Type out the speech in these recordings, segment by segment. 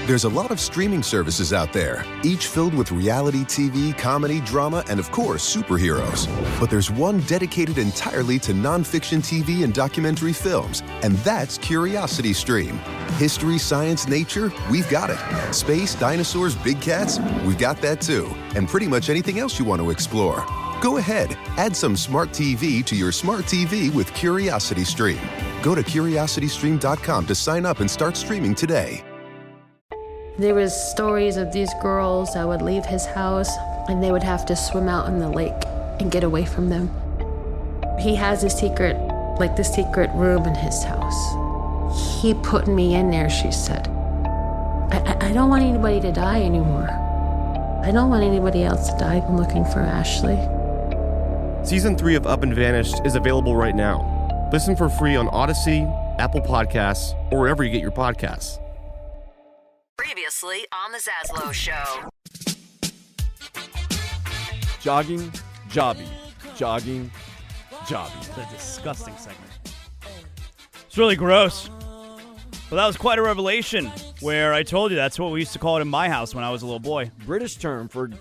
There's a lot of streaming services out there, each filled with reality TV, comedy, drama, and of course, superheroes. But there's one dedicated entirely to nonfiction TV and documentary films, and that's Curiosity Stream. History, science, nature, we've got it. Space, dinosaurs, big cats, we've got that too. And pretty much anything else you want to explore. Go ahead, add some smart TV to your smart TV with Curiosity Stream. Go to curiositystream.com to sign up and start streaming today. There was stories of these girls that would leave his house and they would have to swim out in the lake and get away from them. He has a secret room in his house. He put me in there, she said. I don't want anybody to die anymore. I don't want anybody else to die. I'm looking for Ashley. Season 3 of Up and Vanished is available right now. Listen for free on Odyssey, Apple Podcasts, or wherever you get your podcasts. Previously on the Zaslow Show. Jogging, jobby. Jogging, jobby. It's a disgusting segment. It's really gross. Well, that was quite a revelation where I told you that's what we used to call it in my house when I was a little boy. British term for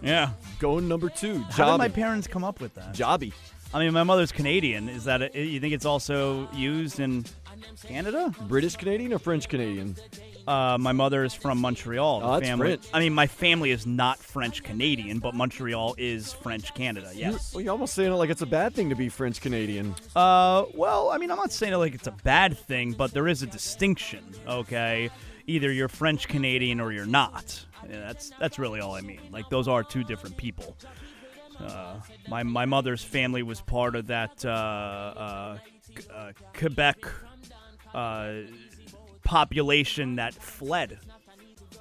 going number 2. Jobby. How did my parents come up with that? Jobby. I mean, my mother's Canadian. Is that you think it's also used in Canada? British Canadian or French Canadian? My mother is from Montreal. Oh, that's French. I mean, my family is not French Canadian, but Montreal is French Canada. Yes. You're almost saying it like it's a bad thing to be French Canadian. Well, I mean, I'm not saying it like it's a bad thing, but there is a distinction. Okay, either you're French Canadian or you're not. Yeah, that's really all I mean. Like those are two different people. My mother's family was part of that Quebec population that fled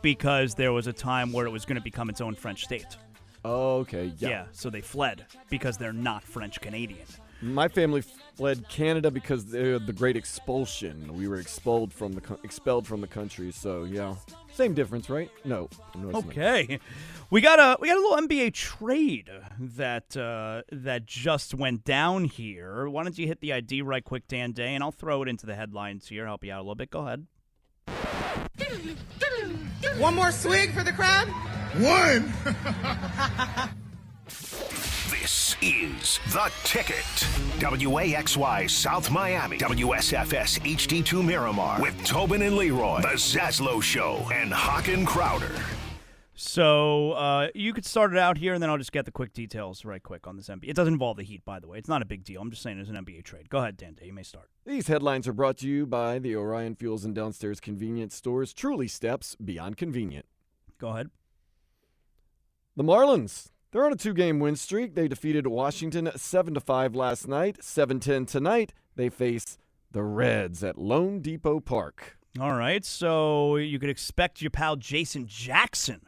because there was a time where it was going to become its own French state. Oh, okay. Yeah, so they fled because they're not French Canadian. My family fled Canada because the Great Expulsion. We were expelled from the country. So yeah, same difference, right? No okay, we got a little NBA trade that just went down here. Why don't you hit the ID right quick, Dan Day, and I'll throw it into the headlines here. Help you out a little bit. Go ahead. One more swig for the crowd? One! This is The Ticket. WAXY South Miami. WSFS HD2 Miramar. With Tobin and Leroy. The Zaslow Show. And Hawk and Crowder. So you could start it out here, and then I'll just get the quick details right quick on this NBA. It doesn't involve the Heat, by the way. It's not a big deal. I'm just saying there's an NBA trade. Go ahead, Dan Day. You may start. These headlines are brought to you by the Orion Fuels and Downstairs Convenience Stores. Truly steps beyond convenient. Go ahead. The Marlins. They're on a 2-game win streak. They defeated Washington 7-5 last night. 7-10 tonight. They face the Reds at Lone Depot Park. All right, so you could expect your pal Jason Jackson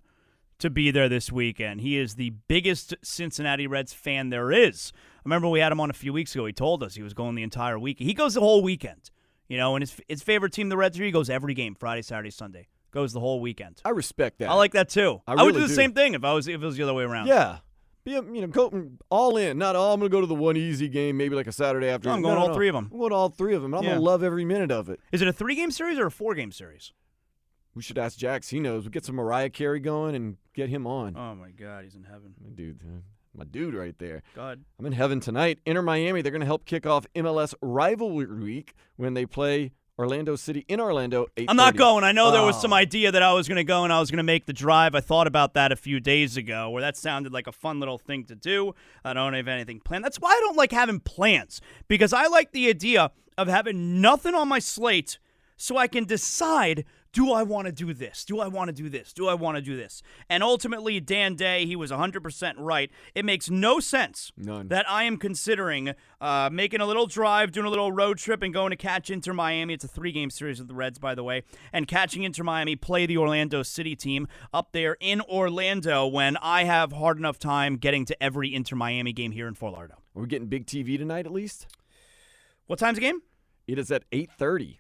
to be there this weekend. He is the biggest Cincinnati Reds fan there is. I remember we had him on a few weeks ago. He told us he was going the entire week. He goes the whole weekend. You know, and his favorite team, the Reds, he goes every game, Friday, Saturday, Sunday. Goes the whole weekend. I respect that. I like that too. I would do the same thing if it was the other way around. Yeah. Go all in. Not all. I'm going to go to the one easy game, maybe like a Saturday afternoon. I'm going to all three of them. I'm going to all three of them. I'm going to love every minute of it. Is it a 3-game series or a 4-game series? We should ask Jax. He knows. We get some Mariah Carey going and get him on. Oh, my God. He's in heaven. My dude right there. God. I'm in heaven tonight. Inter Miami, they're going to help kick off MLS Rivalry Week when they play Orlando City in Orlando, 8:30. I'm not going. I know there was some idea that I was going to go and I was going to make the drive. I thought about that a few days ago where that sounded like a fun little thing to do. I don't have anything planned. That's why I don't like having plans, because I like the idea of having nothing on my slate so I can decide, do I want to do this? Do I want to do this? Do I want to do this? And ultimately, Dan Day, he was 100% right. It makes no sense that I am considering making a little drive, doing a little road trip, and going to catch Inter Miami. It's a 3-game series with the Reds, by the way. And catching Inter Miami play the Orlando City team up there in Orlando when I have hard enough time getting to every Inter Miami game here in Fort Lauderdale. Are we getting big TV tonight at least? What time's the game? It is at 8:30.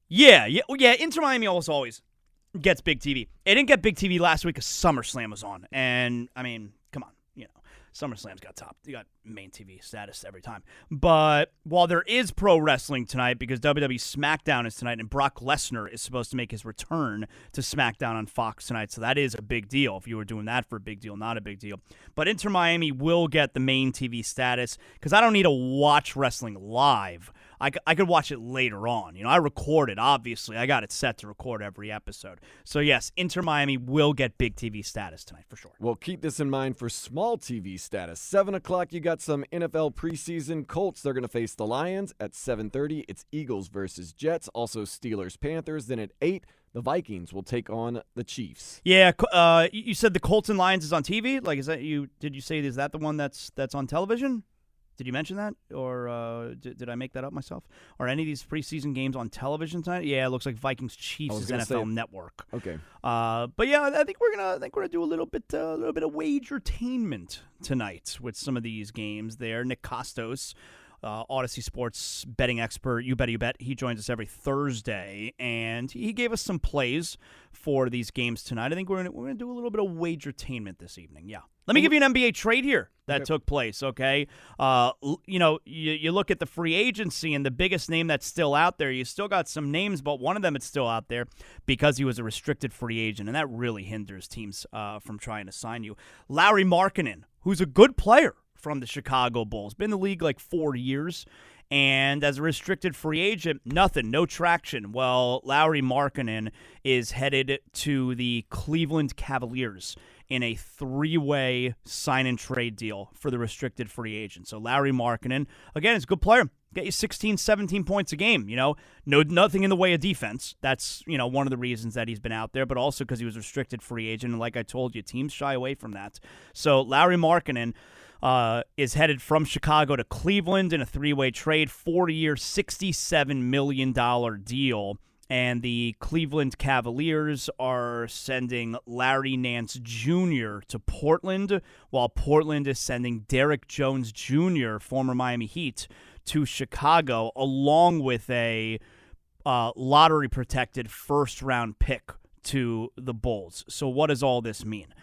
Yeah. Inter Miami always gets big TV. It didn't get big TV last week because SummerSlam was on. And, I mean, come on, SummerSlam's got main TV status every time. But while there is pro wrestling tonight, because WWE SmackDown is tonight, and Brock Lesnar is supposed to make his return to SmackDown on Fox tonight, so that is a big deal. If you were doing that for a big deal, not a big deal. But Inter Miami will get the main TV status, because I don't need to watch wrestling live. I could watch it later on. I record it, obviously. I got it set to record every episode. So, yes, Inter Miami will get big TV status tonight for sure. Well, keep this in mind for small TV status. 7 o'clock, you got some NFL preseason. Colts, they're going to face the Lions. At 7:30, it's Eagles versus Jets. Also Steelers, Panthers. Then at 8, the Vikings will take on the Chiefs. Yeah, you said the Colts and Lions is on TV? Like, is that you? Did you say, is that the one that's on television? Did you mention that, or did I make that up myself? Are any of these preseason games on television tonight? Yeah, it looks like Vikings Chiefs is NFL Network. Okay. But yeah, I think we're gonna do a little bit of wagertainment tonight with some of these games. There, Nick Costos, Odyssey Sports betting expert, You Bet. He joins us every Thursday, and he gave us some plays for these games tonight. I think we're gonna do a little bit of wagertainment this evening. Yeah. Let me give you an NBA trade here that took place, okay? You look at the free agency, and the biggest name that's still out there, you still got some names, but one of them is still out there because he was a restricted free agent, and that really hinders teams from trying to sign you. Lauri Markkanen, who's a good player from the Chicago Bulls, been in the league like 4 years, and as a restricted free agent, no traction. Well, Lauri Markkanen is headed to the Cleveland Cavaliers in a 3-way sign-and-trade deal for the restricted free agent. So Lauri Markkanen, again, is a good player. Get you 16, 17 points a game, nothing in the way of defense. That's, one of the reasons that he's been out there, but also because he was a restricted free agent. And like I told you, teams shy away from that. So Lauri Markkanen is headed from Chicago to Cleveland in a 3-way trade, 4-year, $67 million deal. And the Cleveland Cavaliers are sending Larry Nance Jr. to Portland, while Portland is sending Derek Jones Jr., former Miami Heat, to Chicago, along with a lottery-protected first-round pick to the Bulls. So what does all this mean?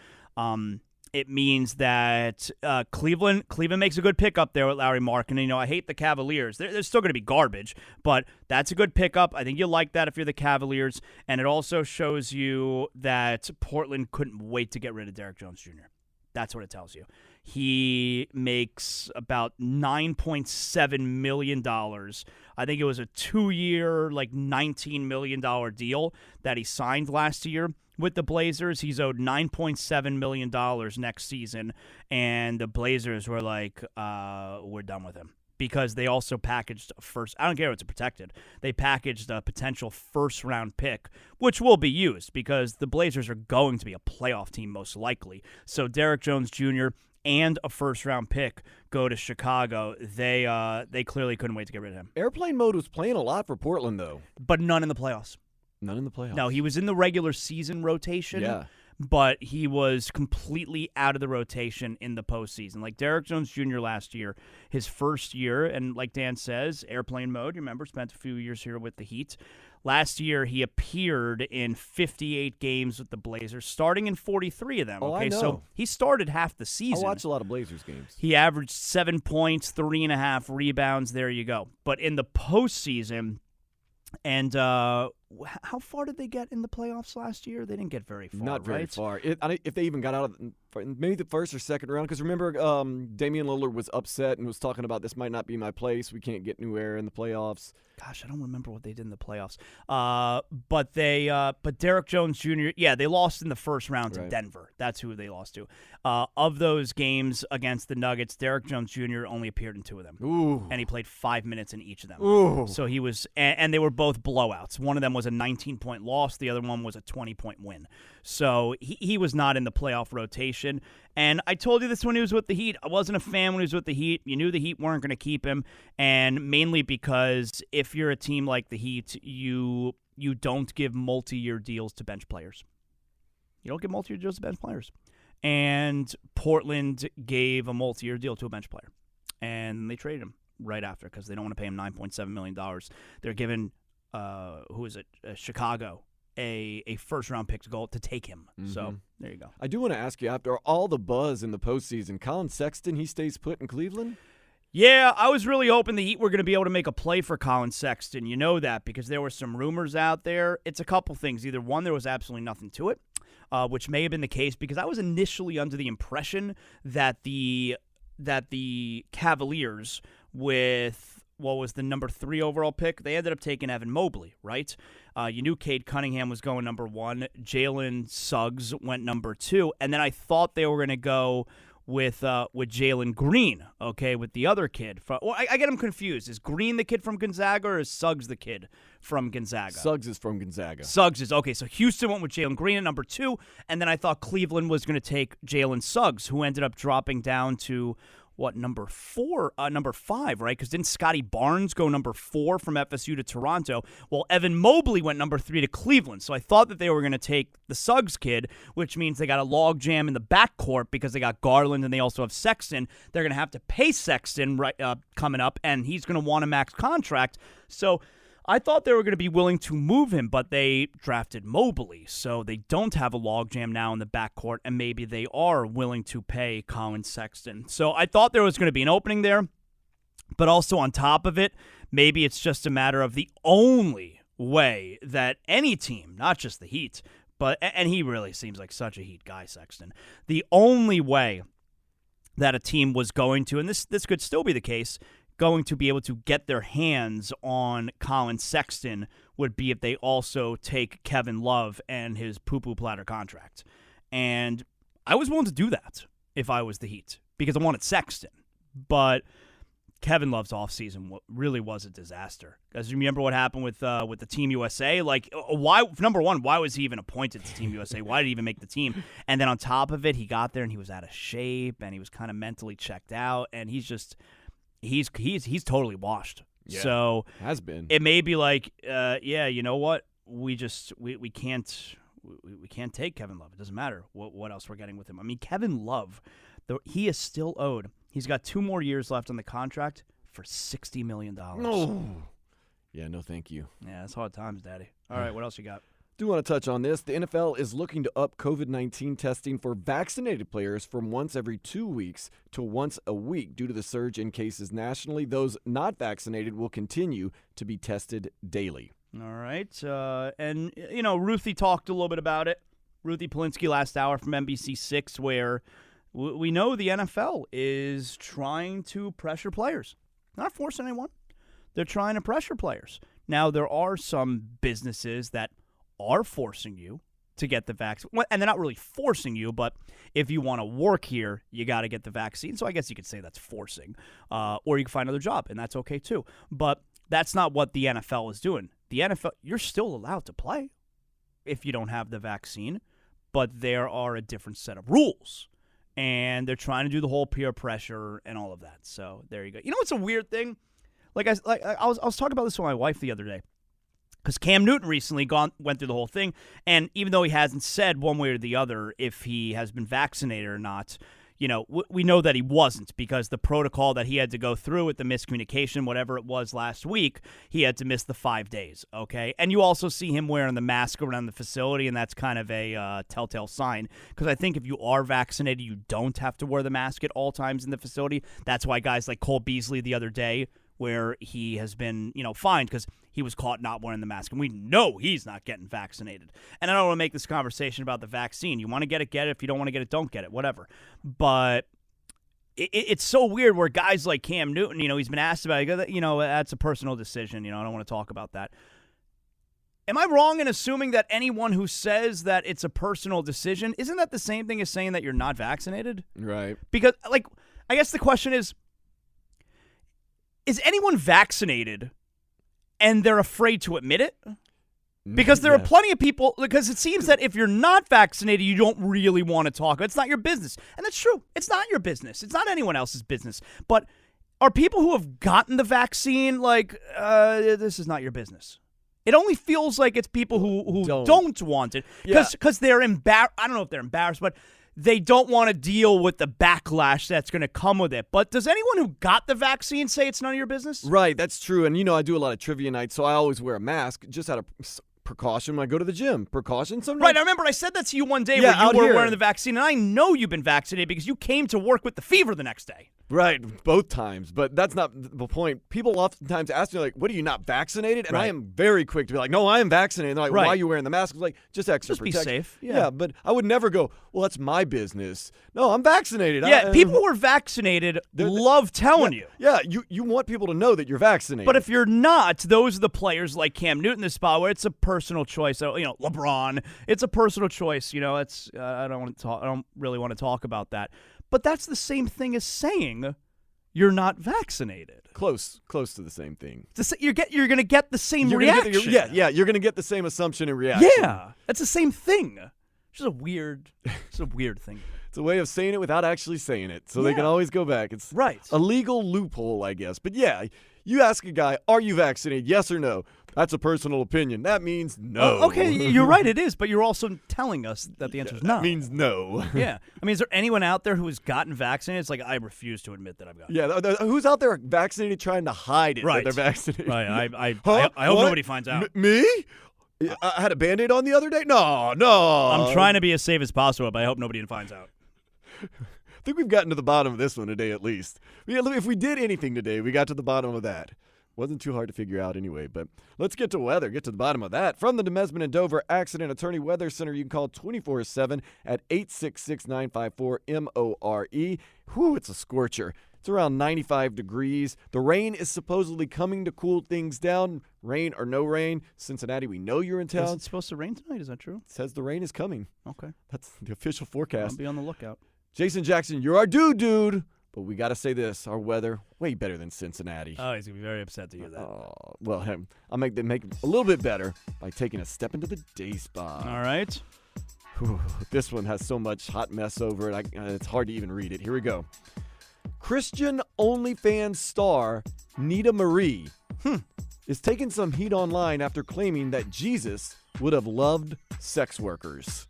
It means that Cleveland makes a good pickup there with Lauri Markkanen. I hate the Cavaliers. They're still going to be garbage, but that's a good pickup. I think you'll like that if you're the Cavaliers. And it also shows you that Portland couldn't wait to get rid of Derek Jones Jr. That's what it tells you. He makes about $9.7 million. I think it was a 2-year, $19 million deal that he signed last year with the Blazers. He's owed $9.7 million next season, and the Blazers were like, we're done with him. Because they also packaged I don't care if it's protected, they packaged a potential first-round pick, which will be used because the Blazers are going to be a playoff team most likely. So Derek Jones Jr. and a first-round pick go to Chicago. They clearly couldn't wait to get rid of him. Airplane mode was playing a lot for Portland, though. But none in the playoffs. None in the playoffs. No, he was in the regular season rotation. Yeah. But he was completely out of the rotation in the postseason. Like Derek Jones Jr. last year, his first year, and like Dan says, airplane mode, you remember, spent a few years here with the Heat. Last year, he appeared in 58 games with the Blazers, starting in 43 of them. Oh, okay, I know. So he started half the season. I watch a lot of Blazers games. He averaged 7 points, 3.5 rebounds. There you go. But in the postseason, and how far did they get in the playoffs last year? They didn't get very far. Not very right? far. If they even got out of maybe the first or second round. Because remember, Damian Lillard was upset and was talking about this might not be my place. We can't get new air in the playoffs. Gosh, I don't remember what they did in the playoffs. But Derek Jones Jr. Yeah, they lost in the first round to Denver. That's who they lost to. Of those games against the Nuggets, Derek Jones Jr. only appeared in 2 of them. Ooh. And he played 5 minutes in each of them. Ooh. So he was, and they were both blowouts. One of them was a 19-point loss. The other one was a 20-point win. So he was not in the playoff rotation. And I told you this when he was with the Heat. I wasn't a fan when he was with the Heat. You knew the Heat weren't going to keep him. And mainly because if you're a team like the Heat, you don't give multi-year deals to bench players. You don't give multi-year deals to bench players. And Portland gave a multi-year deal to a bench player. And they traded him right after because they don't want to pay him $9.7 million. They're giving, Chicago a first-round pick to take him. So there you go. I do want to ask you, after all the buzz in the postseason, Colin Sexton, he stays put in Cleveland? Yeah, I was really hoping the Heat were going to be able to make a play for Colin Sexton. You know that because there were some rumors out there. It's a couple things. Either one, there was absolutely nothing to it, which may have been the case because I was initially under the impression that the Cavaliers with what was the number 3 overall pick, they ended up taking Evan Mobley, right? You knew Cade Cunningham was going number 1. Jalen Suggs went number 2. And then I thought they were going to go with Jalen Green, okay, with the other kid. I get him confused. Is Green the kid from Gonzaga or is Suggs the kid from Gonzaga? Suggs is from Gonzaga. Suggs is. Okay, so Houston went with Jalen Green at number 2, and then I thought Cleveland was going to take Jalen Suggs, who ended up dropping down to, number 4? Number 5, right? Because didn't Scotty Barnes go number 4 from FSU to Toronto? Well, Evan Mobley went number 3 to Cleveland. So I thought that they were going to take the Suggs kid, which means they got a log jam in the backcourt because they got Garland and they also have Sexton. They're going to have to pay Sexton coming up, and he's going to want a max contract. So I thought they were going to be willing to move him, but they drafted Mobley, so they don't have a logjam now in the backcourt, and maybe they are willing to pay Colin Sexton. So I thought there was going to be an opening there, but also on top of it, maybe it's just a matter of the only way that any team, not just the Heat, and he really seems like such a Heat guy, Sexton, the only way that a team was going to, and this could still be the case, going to be able to get their hands on Colin Sexton would be if they also take Kevin Love and his poo-poo platter contract. And I was willing to do that if I was the Heat because I wanted Sexton. But Kevin Love's offseason really was a disaster. Because you remember what happened with the Team USA? Like, why? Number one, why was he even appointed to Team USA? Why did he even make the team? And then on top of it, he got there and he was out of shape and he was kind of mentally checked out. And he's just... He's totally washed. Yeah, so has been. It may be like, you know what? We can't take Kevin Love. It doesn't matter what else we're getting with him. I mean, Kevin Love, he is still owed. He's got 2 more years left on the contract for $60 million. Oh. Yeah, no thank you. Yeah, it's hard times, Daddy. All right, what else you got? Do want to touch on this. The NFL is looking to up COVID-19 testing for vaccinated players from once every 2 weeks to once a week due to the surge in cases nationally. Those not vaccinated will continue to be tested daily. All right. And, Ruthie talked a little bit about it. Ruthie Polinsky last hour from NBC6, where we know the NFL is trying to pressure players. Not forcing anyone. They're trying to pressure players. Now, there are some businesses that are forcing you to get the vaccine. And they're not really forcing you, but if you want to work here, you got to get the vaccine. So I guess you could say that's forcing. Or you can find another job, and that's okay too. But that's not what the NFL is doing. The NFL, you're still allowed to play if you don't have the vaccine, but there are a different set of rules. And they're trying to do the whole peer pressure and all of that. So there you go. You know what's a weird thing? I was talking about this with my wife the other day. Because Cam Newton recently went through the whole thing, and even though he hasn't said one way or the other if he has been vaccinated or not, we know that he wasn't because the protocol that he had to go through with the miscommunication, whatever it was last week, he had to miss the 5 days, okay? And you also see him wearing the mask around the facility, and that's kind of a telltale sign because I think if you are vaccinated, you don't have to wear the mask at all times in the facility. That's why guys like Cole Beasley the other day, where he has been, fined because he was caught not wearing the mask. And we know he's not getting vaccinated. And I don't want to make this conversation about the vaccine. You want to get it, get it. If you don't want to get it, don't get it, whatever. But it's so weird where guys like Cam Newton, he's been asked about it. That's a personal decision. I don't want to talk about that. Am I wrong in assuming that anyone who says that it's a personal decision, isn't that the same thing as saying that you're not vaccinated? Right. Because, I guess the question is anyone vaccinated and they're afraid to admit it? Because there are plenty of people, because it seems that if you're not vaccinated, you don't really want to talk. It's not your business. And that's true. It's not your business. It's not anyone else's business. But are people who have gotten the vaccine this is not your business? It only feels like it's people who don't want it because they're embarrassed. I don't know if they're embarrassed, but they don't want to deal with the backlash that's going to come with it. But does anyone who got the vaccine say it's none of your business? Right, that's true. And, I do a lot of trivia nights, so I always wear a mask just out of precaution when I go to the gym. Precaution sometimes. Right, I remember I said that to you one day Yeah, where you out were here. wearing the vaccine, and I know you've been vaccinated because you came to work with the fever the next day. Right, both times. But that's not the point. People oftentimes ask me, like, what, are you not vaccinated? And I Right. am very quick to be like, no, I am vaccinated. And they're like, Right. why are you wearing the mask? It's like, just extra Just be protection. safe, yeah. But I would never go, well, that's my business. No, I'm vaccinated. Yeah, people who are vaccinated love telling you. Yeah, you want people to know that you're vaccinated. But if you're not, those are the players like Cam Newton, this spot where it's a personal choice. So, LeBron, it's a personal choice. It's I don't really want to talk about that. But that's the same thing as saying you're not vaccinated. Close to the same thing. You're going to get the same You're gonna reaction. you're going to get the same assumption and reaction. Yeah, that's the same thing. It's just a weird thing. It's a way of saying it without actually saying it, so they Yeah. can always go back. It's Right. a legal loophole, I guess. But yeah, you ask a guy, are you vaccinated, yes or no? That's a personal opinion. That means no. Okay, you're right, it is, but you're also telling us that the answer is no. That means no. Yeah. I mean, is there anyone out there who has gotten vaccinated? It's like, I refuse to admit that I've gotten Yeah, who's out there vaccinated trying to hide it Right. that they're vaccinated? Right, I Huh? hope What? nobody finds out. Me? I had a Band-Aid on the other day? No. I'm trying to be as safe as possible, but I hope nobody finds out. I think we've gotten to the bottom of this one today, at least. If we did anything today, we got to the bottom of that. Wasn't too hard to figure out anyway, but let's get to weather, get to the bottom of that. From the Demesman and Dover Accident Attorney Weather Center, you can call 24/7 at 866-954-MORE. Whew, it's a scorcher. It's around 95 degrees. The rain is supposedly coming to cool things down. Rain or no rain. Cincinnati, we know you're in Is town. it supposed to rain tonight? Is that true? It says the rain is coming. Okay. That's the official I'll forecast. be on the lookout. Jason Jackson, you're our dude. But we got to say this, our weather, way better than Cincinnati. Oh, he's going to be very upset to hear that. Oh, well, I'll make it a little bit better by taking a step into the day spa. All right. Whew, this one has so much hot mess over it, it's hard to even read it. Here we go. Christian OnlyFans star Nita Marie is taking some heat online after claiming that Jesus would have loved sex workers.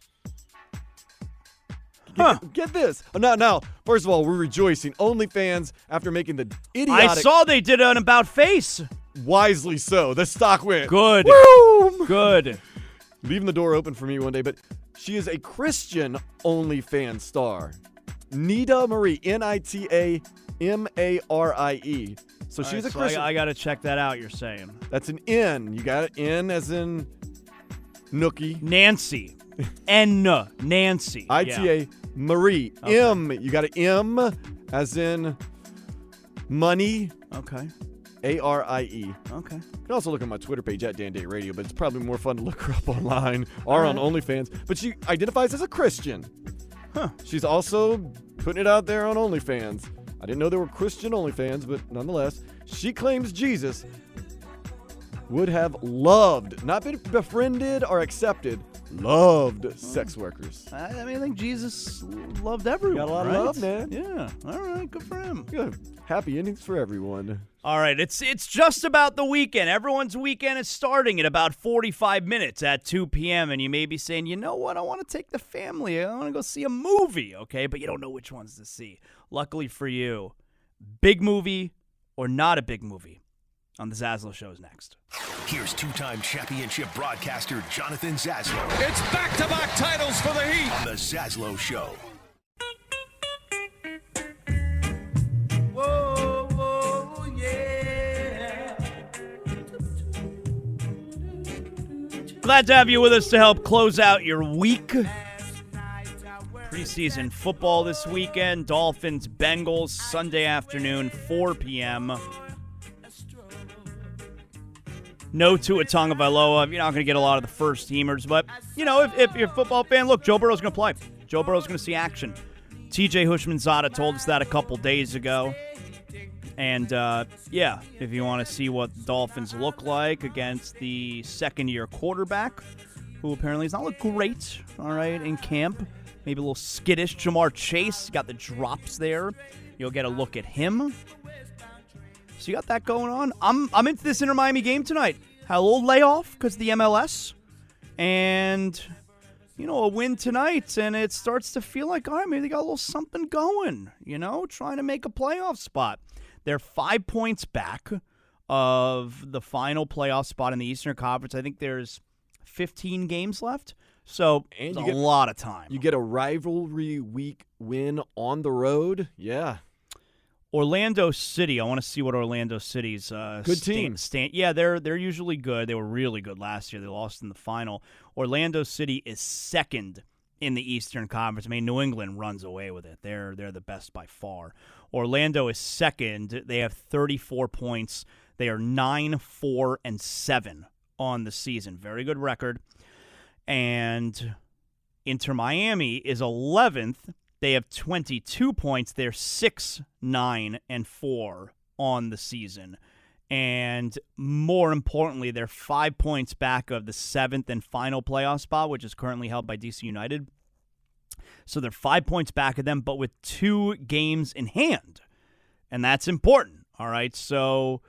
Get this. Now, first of all, we're rejoicing. OnlyFans, after making the idiotic... I saw they did an about face. Wisely so. The stock went. Good. Boom! Good. Leaving the door open for me one day, but she is a Christian OnlyFans star. Nita Marie, Nitaamarie. So she's a Christian. I got to check that out, you're saying. That's an N. You got it? N as in Nookie. Nancy. Nancy. ITA Marie. Okay. M. You got an M as in money. Okay. ARIE. Okay. You can also look at my Twitter page at Dan Day Radio, but it's probably more fun to look her up online or on OnlyFans. But she identifies as a Christian. Huh. She's also putting it out there on OnlyFans. I didn't know there were Christian OnlyFans, but nonetheless, she claims Jesus would have loved, not been befriended or accepted, loved sex workers. I think Jesus loved everyone. Got a lot of right? love, man. Yeah. All right. Good for him. Good. Happy endings for everyone. All right. It's just about the weekend. Everyone's weekend is starting in about 45 minutes at 2 p.m. And you may be saying, you know what? I want to take the family. I want to go see a movie. Okay. But you don't know which ones to see. Luckily for you, big movie or not a big movie on the Zaslow Show is next. Here's two-time championship broadcaster Jonathan Zaslow It's back-to-back titles for the Heat. on the Zaslow Show. Whoa, whoa, yeah. Glad to have you with us to help close out your week. Preseason football this weekend. Dolphins, Bengals, Sunday afternoon, 4 p.m. No Tua Tagovailoa. You're not going to get a lot of the first teamers, but, if you're a football fan, look, Joe Burrow's going to play. Joe Burrow's going to see action. TJ Hushmanzada told us that a couple days ago. And, if you want to see what the Dolphins look like against the second-year quarterback, who apparently has not looked great, all right, in camp. Maybe a little skittish. Jamar Chase got the drops there. You'll get a look at him. So you got that going on. I'm into this Inter-Miami game tonight. Had a little layoff because of the MLS. And, a win tonight. And it starts to feel like, all right, maybe they got a little something going. Trying to make a playoff spot. They're 5 points back of the final playoff spot in the Eastern Conference. I think there's 15 games left. So And a lot of time. You get a rivalry week win on the road. Yeah. Orlando City. I want to see what Orlando City's good team. Yeah, they're usually good. They were really good last year. They lost in the final. Orlando City is second in the Eastern Conference. I mean, New England runs away with it. They're the best by far. Orlando is second. They have 34 points. They are 9-4-7 on the season. Very good record. And Inter Miami is 11th. They have 22 points. They're 6-9-4 on the season. And more importantly, they're 5 points back of the 7th and final playoff spot, which is currently held by DC United. So they're 5 points back of them, but with 2 games in hand. And that's important. All right. So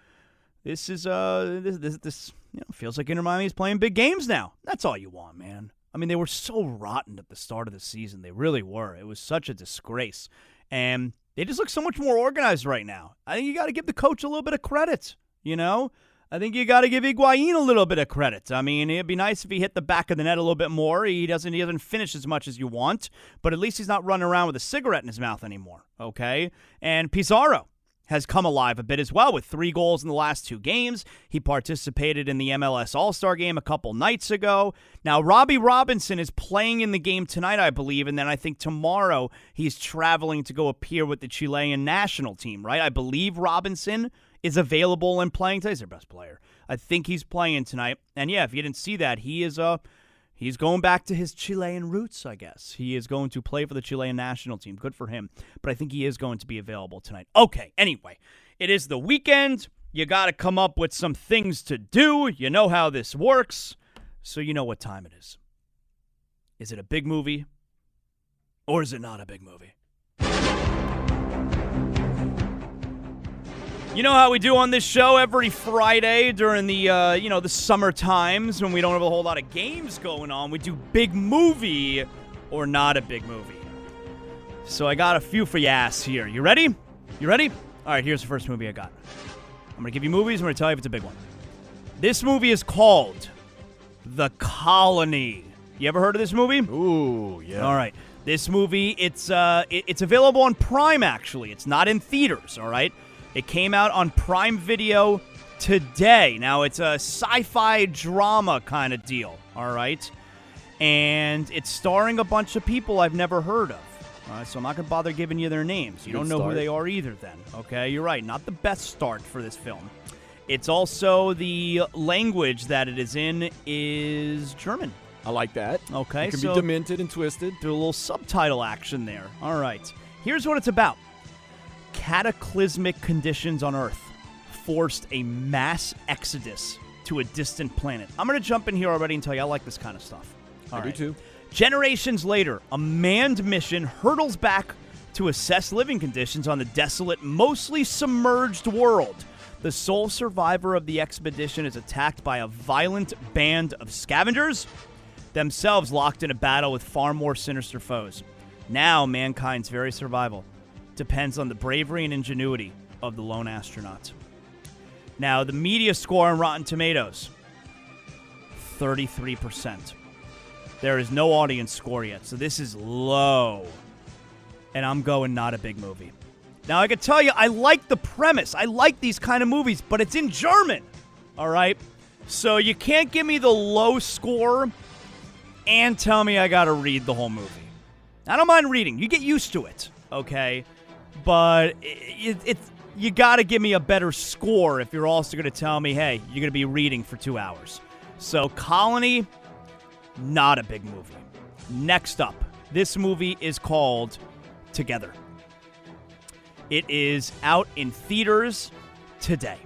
this is this feels like Inter Miami is playing big games now. That's all you want, man. I mean, they were so rotten at the start of the season. They really were. It was such a disgrace. And they just look so much more organized right now. I think you got to give the coach a little bit of credit, you know? I think you got to give Higuain a little bit of credit. I mean, it'd be nice if he hit the back of the net a little bit more. He doesn't finish as much as you want, but at least he's not running around with a cigarette in his mouth anymore, okay? And Pizarro has come alive a bit as well with 3 goals in the last 2 games. He participated in the MLS All-Star game a couple nights ago. Now, Robbie Robinson is playing in the game tonight, I believe, and then I think tomorrow he's traveling to go appear with the Chilean national team, right? I believe Robinson is available and playing tonight. He's their best player. I think he's playing tonight. And yeah, if you didn't see that, he's going back to his Chilean roots, I guess. He is going to play for the Chilean national team. Good for him. But I think he is going to be available tonight. Okay, anyway, it is the weekend. You got to come up with some things to do. You know how this works. So you know what time it is. Is it a big movie or is it not a big movie? You know how we do on this show every Friday during the, the summer times when we don't have a whole lot of games going on. We do big movie or not a big movie. So I got a few for your ass here. You ready? You ready? All right, here's the first movie I got. I'm going to give you movies. I'm going to tell you if it's a big one. This movie is called The Colony. You ever heard of this movie? Ooh, yeah. All right. This movie, it's available on Prime, actually. It's not in theaters, all right? It came out on Prime Video today. Now, it's a sci-fi drama kind of deal, all right? And it's starring a bunch of people I've never heard of. All right, so I'm not going to bother giving you their names. You don't know who they are either then, okay? You're right. Not the best start for this film. It's also the language that it is in is German. I like that. Okay, it can so be demented and twisted. Do a little subtitle action there. All right. Here's what it's about. Cataclysmic conditions on Earth forced a mass exodus to a distant planet. I'm going to jump in here already and tell you I like this kind of stuff. I do too. Generations later, a manned mission hurtles back to assess living conditions on the desolate, mostly submerged world. The sole survivor of the expedition is attacked by a violent band of scavengers, themselves locked in a battle with far more sinister foes. Now, mankind's very survival depends on the bravery and ingenuity of the lone astronaut. Now, the media score on Rotten Tomatoes, 33%. There is no audience score yet, so this is low. And I'm going not a big movie. Now, I can tell you, I like the premise. I like these kind of movies, but it's in German, all right? So you can't give me the low score and tell me I got to read the whole movie. I don't mind reading. You get used to it, okay? But you got to give me a better score if you're also going to tell me, hey, you're going to be reading for 2 hours. So Colony, not a big movie. Next up, this movie is called Together. It is out in theaters today.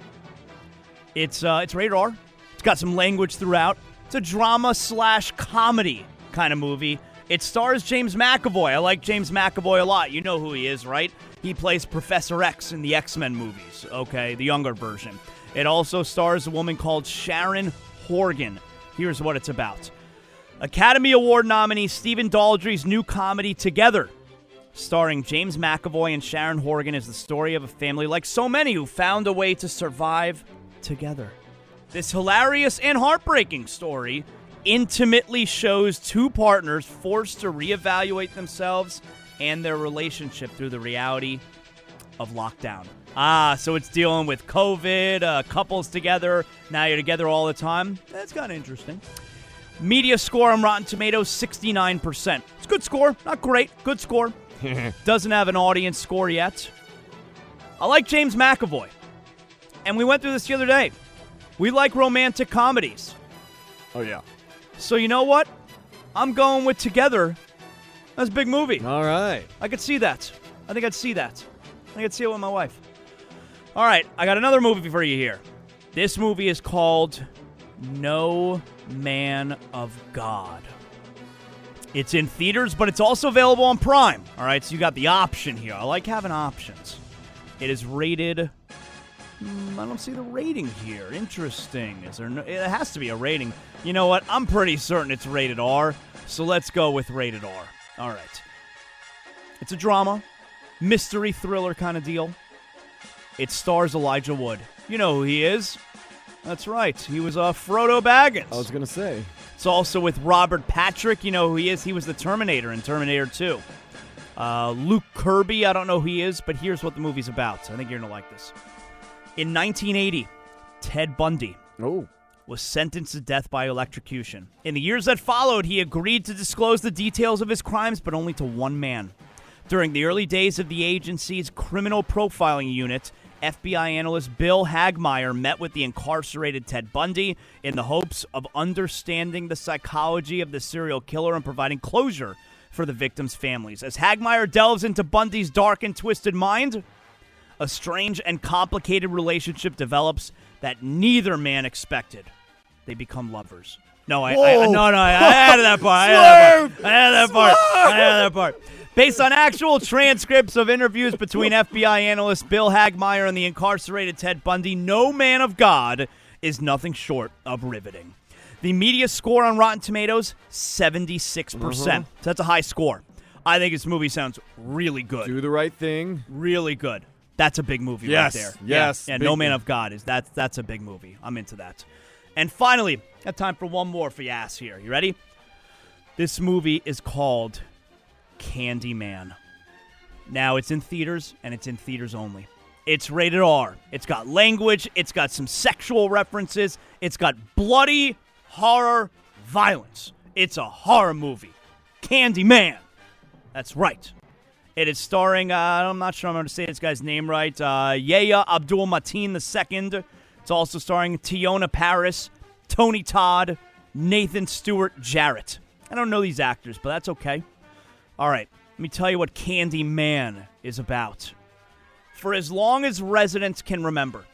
It's rated R. It's got some language throughout. It's a drama/comedy kind of movie. It stars James McAvoy. I like James McAvoy a lot. You know who he is, right? He plays Professor X in the X-Men movies, okay, the younger version. It also stars a woman called Sharon Horgan. Here's what it's about. Academy Award nominee Stephen Daldry's new comedy Together, starring James McAvoy and Sharon Horgan, is the story of a family like so many who found a way to survive together. This hilarious and heartbreaking story intimately shows two partners forced to reevaluate themselves and their relationship through the reality of lockdown. So it's dealing with COVID, couples together, now you're together all the time. That's kind of interesting. Media score on Rotten Tomatoes, 69%. It's a good score. Not great. Good score. Doesn't have an audience score yet. I like James McAvoy. And we went through this the other day. We like romantic comedies. Oh, yeah. So you know what? I'm going with Together. That's a big movie. All right. I could see that. I think I'd see that. I think I'd see it with my wife. All right, I got another movie for you here. This movie is called No Man of God. It's in theaters, but it's also available on Prime. All right, so you got the option here. I like having options. It is rated... I don't see the rating here. Interesting. Is there no, it has to be a rating. You know what? I'm pretty certain it's rated R, so let's go with rated R. All right. It's a drama, mystery thriller kind of deal. It stars Elijah Wood. You know who he is. That's right. He was Frodo Baggins. I was going to say. It's also with Robert Patrick. You know who he is. He was the Terminator in Terminator 2. Luke Kirby. I don't know who he is, but here's what the movie's about. I think you're going to like this. In 1980, Ted Bundy was sentenced to death by electrocution. In the years that followed, he agreed to disclose the details of his crimes, but only to one man. During the early days of the agency's criminal profiling unit, FBI analyst Bill Hagmaier met with the incarcerated Ted Bundy in the hopes of understanding the psychology of the serial killer and providing closure for the victims' families. As Hagmaier delves into Bundy's dark and twisted mind, a strange and complicated relationship develops that neither man expected. They become lovers. No, I added that part. Based on actual transcripts of interviews between FBI analyst Bill Hagmaier and the incarcerated Ted Bundy, No Man of God is nothing short of riveting. The media score on Rotten Tomatoes, 76%. So that's a high score. I think this movie sounds really good. Do the Right Thing. Really good. That's a big movie right there. Yes. Yeah, No Man of God that's a big movie. I'm into that. And finally, got time for one more for your ass here. You ready? This movie is called Candyman. Now, it's in theaters, and it's in theaters only. It's rated R. It's got language. It's got some sexual references. It's got bloody horror violence. It's a horror movie. Candyman. That's right. It is starring, I'm not sure I'm going to say this guy's name right, Yahya Abdul-Mateen II. It's also starring Tiona Paris, Tony Todd, Nathan Stewart Jarrett. I don't know these actors, but that's okay. All right, let me tell you what Candyman is about. For as long as residents can remember,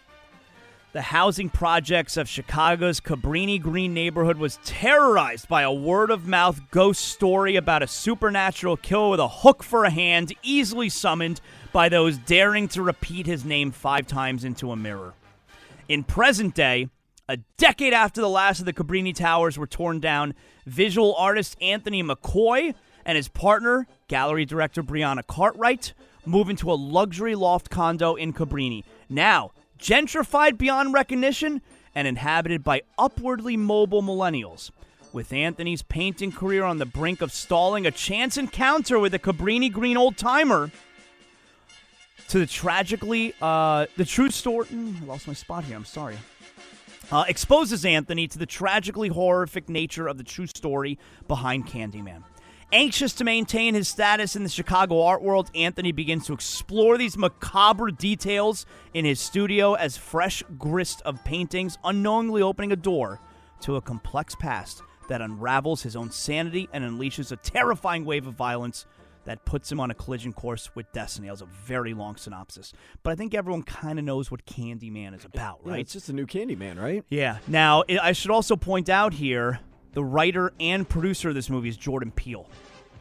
the housing projects of Chicago's Cabrini Green neighborhood was terrorized by a word-of-mouth ghost story about a supernatural killer with a hook for a hand, easily summoned by those daring to repeat his name 5 times into a mirror. In present day, a decade after the last of the Cabrini Towers were torn down, visual artist Anthony McCoy and his partner, gallery director Brianna Cartwright, move into a luxury loft condo in Cabrini. Now, gentrified beyond recognition and inhabited by upwardly mobile millennials. With Anthony's painting career on the brink of stalling, a chance encounter with a Cabrini Green old-timer to the true story... I lost my spot here, I'm sorry. Exposes Anthony to the tragically horrific nature of the true story behind Candyman. Anxious to maintain his status in the Chicago art world, Anthony begins to explore these macabre details in his studio as fresh grist of paintings, unknowingly opening a door to a complex past that unravels his own sanity and unleashes a terrifying wave of violence that puts him on a collision course with destiny. That was a very long synopsis. But I think everyone kind of knows what Candyman is about, right? Yeah, it's just a new Candyman, right? Yeah. Now, I should also point out here, the writer and producer of this movie is Jordan Peele.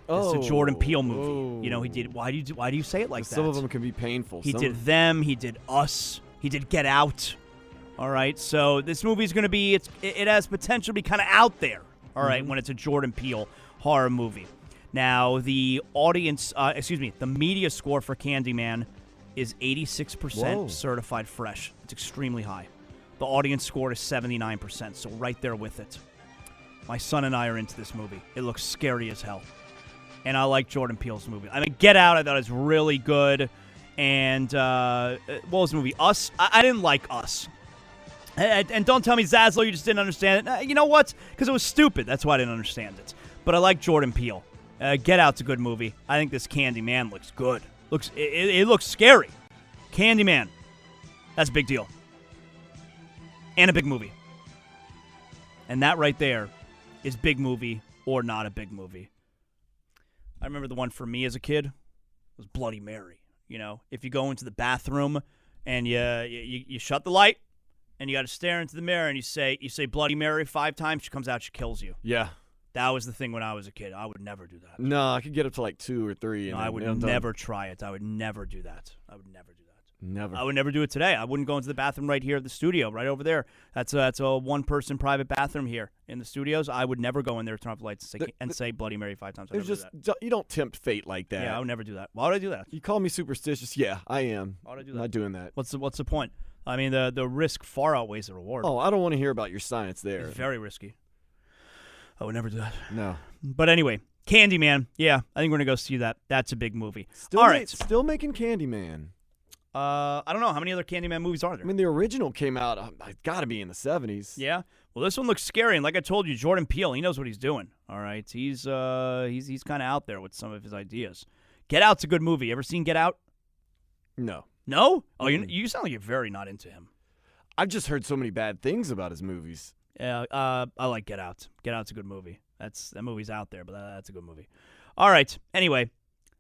It's a Jordan Peele movie. You know, he did. Why do you say it like that? Some of them can be painful. He did Them. He did Us. He did Get Out. All right. So this movie is going to be. It has potential to be kind of out there. All right, when it's a Jordan Peele horror movie. Now the the media score for Candyman is 86% certified fresh. It's extremely high. The audience score is 79%. So right there with it. My son and I are into this movie. It looks scary as hell. And I like Jordan Peele's movie. I mean, Get Out, I thought it was really good. And what was the movie? Us? I didn't like Us. And don't tell me, Zaslow, you just didn't understand it. You know what? Because it was stupid. That's why I didn't understand it. But I like Jordan Peele. Get Out's a good movie. I think this Candyman looks good. It looks scary. Candyman. That's a big deal. And a big movie. And that right there is big movie or not a big movie. I remember the one for me as a kid was Bloody Mary. You know, if you go into the bathroom and you shut the light and you got to stare into the mirror and you say Bloody Mary 5 times, she comes out, she kills you. Yeah. That was the thing when I was a kid. I would never do that. No, I could get up to like 2 or 3. No, I would never try it. I would never do that. I would never do that. Never. I would never do it today. I wouldn't go into the bathroom right here at the studio, right over there. That's a one-person private bathroom here in the studios. I would never go in there, turn off the lights, and say Bloody Mary 5 times. You don't tempt fate like that. Yeah, I would never do that. Why would I do that? You call me superstitious? Yeah, I am. Why would I do I'm that? not doing that. What's the point? I mean, the risk far outweighs the reward. Oh, I don't want to hear about your science there. It's very risky. I would never do that. No. But anyway, Candyman. Yeah, I think we're going to go see that. That's a big movie. All right. Still making Candyman. I don't know. How many other Candyman movies are there? I mean, the original came out, it's got to be in the 70s. Yeah. Well, this one looks scary, and like I told you, Jordan Peele, he knows what he's doing. All right, he's kind of out there with some of his ideas. Get Out's a good movie. Ever seen Get Out? No. No? Oh, you sound like you're very not into him. I've just heard so many bad things about his movies. Yeah, I like Get Out. Get Out's a good movie. That movie's out there, but that's a good movie. All right. Anyway.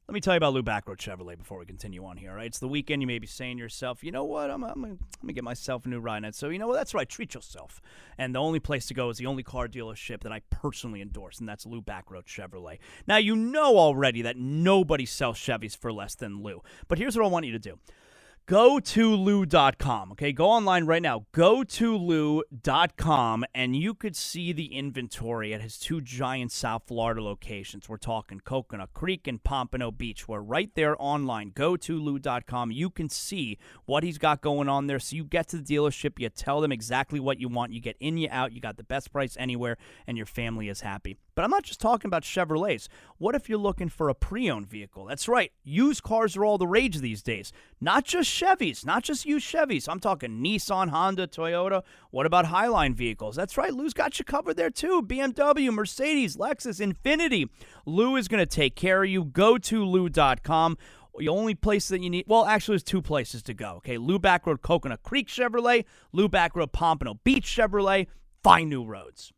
Let me tell you about Lou Backroad Chevrolet before we continue on here. All right? It's the weekend. You may be saying to yourself, you know what? I'm going to get myself a new ride. And so, you know what? That's right. Treat yourself. And the only place to go is the only car dealership that I personally endorse, and that's Lou Backroad Chevrolet. Now, you know already that nobody sells Chevys for less than Lou. But here's what I want you to do. Go to Lou.com, okay? Go online right now. Go to Lou.com, and you could see the inventory at his 2 giant South Florida locations. We're talking Coconut Creek and Pompano Beach. We're right there online. Go to Lou.com. You can see what he's got going on there. So you get to the dealership, you tell them exactly what you want. You get in, you out, you got the best price anywhere, and your family is happy. But I'm not just talking about Chevrolets. What if you're looking for a pre-owned vehicle? That's right. Used cars are all the rage these days. Not just Chevys, not just used Chevys. I'm talking Nissan, Honda, Toyota. What about Highline vehicles? That's right. Lou's got you covered there too. BMW, Mercedes, Lexus, Infiniti. Lou is going to take care of you. Go to Lou.com. The only place that you need, well, actually, there's 2 places to go. Okay, Lou Backroad Coconut Creek Chevrolet, Lou Backroad Pompano Beach Chevrolet. Find new roads.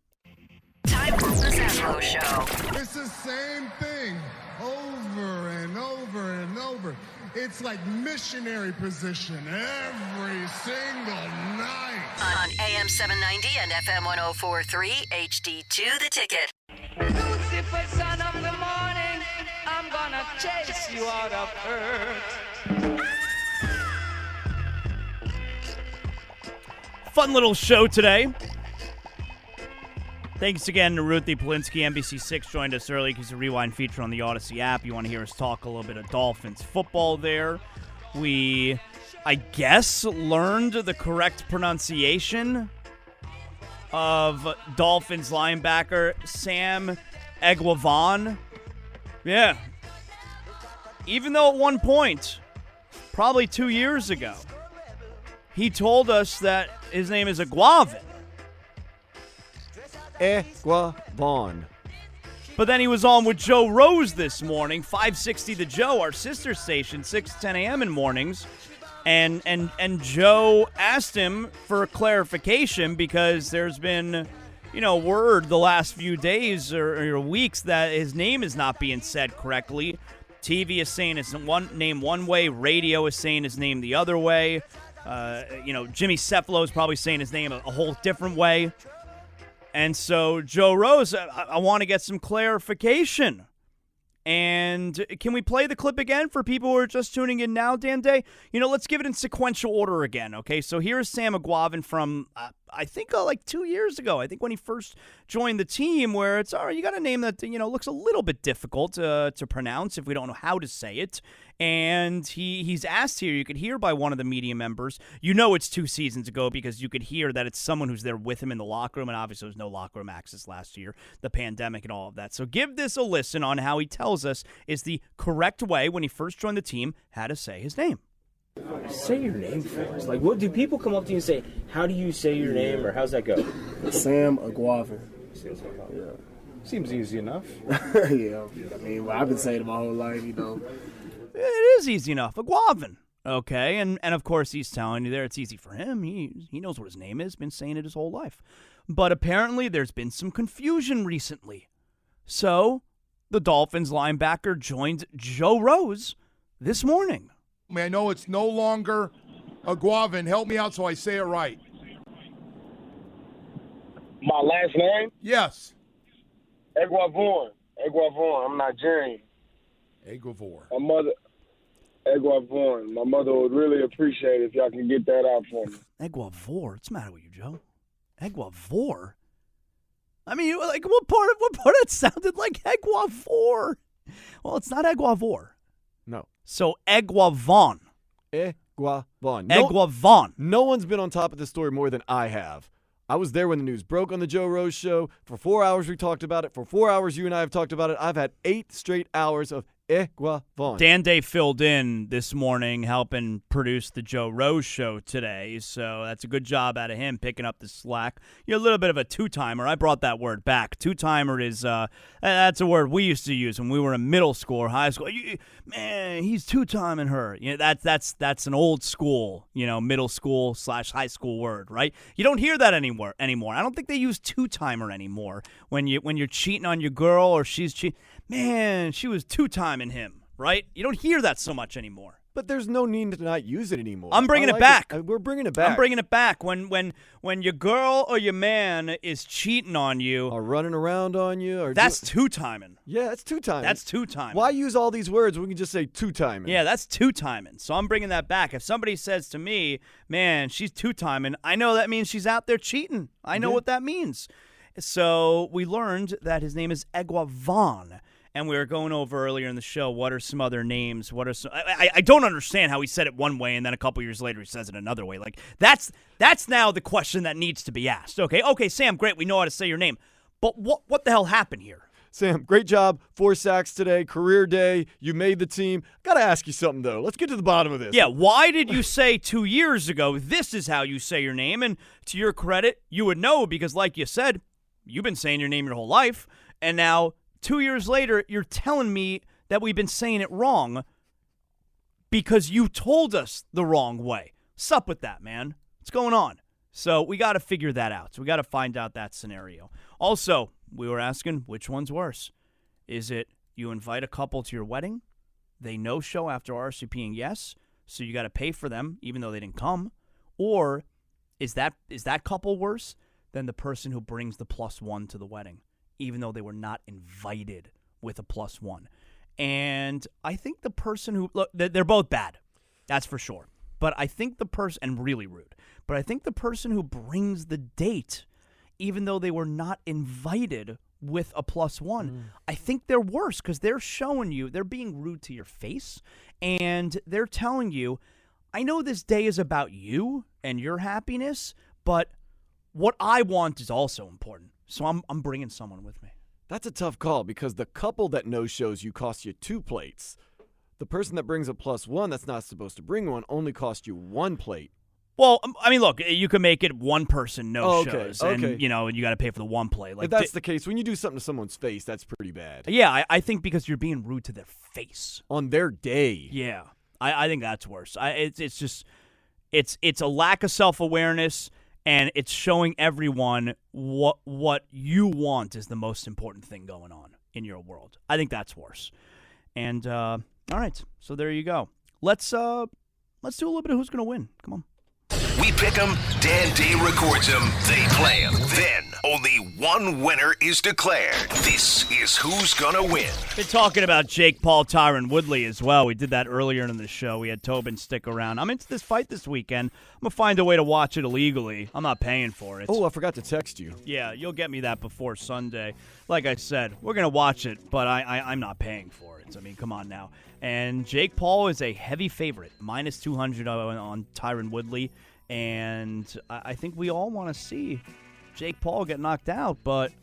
Time for the Zaslow Show. It's the same thing over and over and over. It's like missionary position every single night. On AM 790 and FM 104.3 HD2 The Ticket. Lucifer, son of the morning, I'm gonna chase you out of earth. Fun little show today. Thanks again to Ruthie Polinsky. NBC6 joined us early because the Rewind feature on the Odyssey app. You want to hear us talk a little bit of Dolphins football there. We, I guess, learned the correct pronunciation of Dolphins linebacker Sam Eguavoen. Yeah. Even though at one point, probably 2 years ago, he told us that his name is Eguavoen. Eguavoen. But then he was on with Joe Rose this morning, 560 The Joe, our sister station, 6 to 10 a.m. in mornings. And Joe asked him for clarification because there's been, word the last few days or weeks that his name is not being said correctly. TV is saying his name one way. Radio is saying his name the other way. Jimmy Cephalo is probably saying his name a whole different way. And so, Joe Rose, I want to get some clarification. And can we play the clip again for people who are just tuning in now, Dan Day? Let's give it in sequential order again, okay? So here's Sam Eguavoen from I think like 2 years ago. I think when he first joined the team, where it's all right, you got a name that looks a little bit difficult to pronounce if we don't know how to say it. And he's asked here. You could hear by one of the media members. It's 2 seasons ago because you could hear that it's someone who's there with him in the locker room, and obviously there was no locker room access last year, the pandemic and all of that. So give this a listen on how he tells us is the correct way when he first joined the team how to say his name. Say your name first. Like, what do people come up to you and say, how do you say your name, or how's that go? Sam Aguavin. Yeah. Seems easy enough. Yeah. I mean, I've been saying it my whole life, It is easy enough. Aguavin. Okay, and of course he's telling you there it's easy for him. He knows what his name is, been saying it his whole life. But apparently there's been some confusion recently. So the Dolphins linebacker joined Joe Rose this morning. I know it's no longer Aguavin. Help me out so I say it right. My last name? Yes. Eguavon. I'm Nigerian. Eguavon. Eguavon. My mother would really appreciate it if y'all can get that out for me. Eguavor? What's the matter with you, Joe? Eguavor? I mean, like, what part of it sounded like Eguavor? Well, it's not Eguavor. No. So Eguavon. Eguavon. Eguavon. No one's been on top of this story more than I have. I was there when the news broke on the Joe Rose Show. For 4 hours we talked about it. For 4 hours you and I have talked about it. I've had 8 straight hours of Eguavon. Dan Day filled in this morning helping produce the Joe Rose Show today, so that's a good job out of him picking up the slack. You're a little bit of a two-timer. I brought that word back. Two-timer is that's a word we used to use when we were in middle school or high school. Man, he's two-timing her. That's an old school, middle school / high school word, right? You don't hear that anymore. I don't think they use two-timer anymore when you're cheating on your girl or she's cheating. Man, she was two-timing him, right? You don't hear that so much anymore. But there's no need to not use it anymore. I'm bringing it back. We're bringing it back. I'm bringing it back. When your girl or your man is cheating on you. Or running around on you. Or that's two-timing. Yeah, that's two-timing. That's two-timing. Why use all these words when we can just say two-timing? Yeah, that's two-timing. So I'm bringing that back. If somebody says to me, man, she's two-timing, I know that means she's out there cheating. I know what that means. So we learned that his name is Eguavon. And we were going over earlier in the show, what are some other names? I don't understand how he said it one way and then a couple years later he says it another way. Like, that's now the question that needs to be asked. Okay, Sam, great, we know how to say your name. But what the hell happened here? Sam, great job. 4 sacks today, career day. You made the team. Got to ask you something, though. Let's get to the bottom of this. Yeah, why did you say 2 years ago, this is how you say your name? And to your credit, you would know because like you said, you've been saying your name your whole life. And now 2 years later, you're telling me that we've been saying it wrong because you told us the wrong way. Sup with that, man. What's going on? So we got to figure that out. So we got to find out that scenario. Also, we were asking which one's worse. Is it you invite a couple to your wedding, they no-show after RSVPing yes, so you got to pay for them even though they didn't come? Or is that couple worse than the person who brings the +1 to the wedding, even though they were not invited with a +1? And I think the person who, look, they're both bad. That's for sure. But I think the person, and really rude, but I think the person who brings the date, even though they were not invited with a +1, I think they're worse because they're showing you, they're being rude to your face, and they're telling you, I know this day is about you and your happiness, but what I want is also important. So I'm bringing someone with me. That's a tough call because the couple that no-shows you costs you 2 plates. The person that brings a +1 that's not supposed to bring one only costs you 1 plate. Well, I mean, look, you can make it one person no-shows, okay. And, you got to pay for the 1 plate. Like, if that's the case, when you do something to someone's face, that's pretty bad. Yeah, I think because you're being rude to their face. On their day. Yeah, I think that's worse. It's just, it's a lack of self-awareness, and it's showing everyone what you want is the most important thing going on in your world. I think that's worse. And all right, so there you go. Let's do a little bit of who's going to win. Come on. We pick them, Dan Day records them, they play them. Then, Only one winner is declared. This is Who's Gonna Win. Been talking about Jake Paul, Tyron Woodley as well. We did that earlier in the show. We had Tobin stick around. I'm into this fight this weekend. I'm going to find a way to watch it illegally. I'm not paying for it. Oh, I forgot to text you. Yeah, you'll get me that before Sunday. Like I said, we're going to watch it, but I'm not paying for it. I mean, come on now. And Jake Paul is a heavy favorite, minus 200 on Tyron Woodley. And I think we all want to see Jake Paul get knocked out, but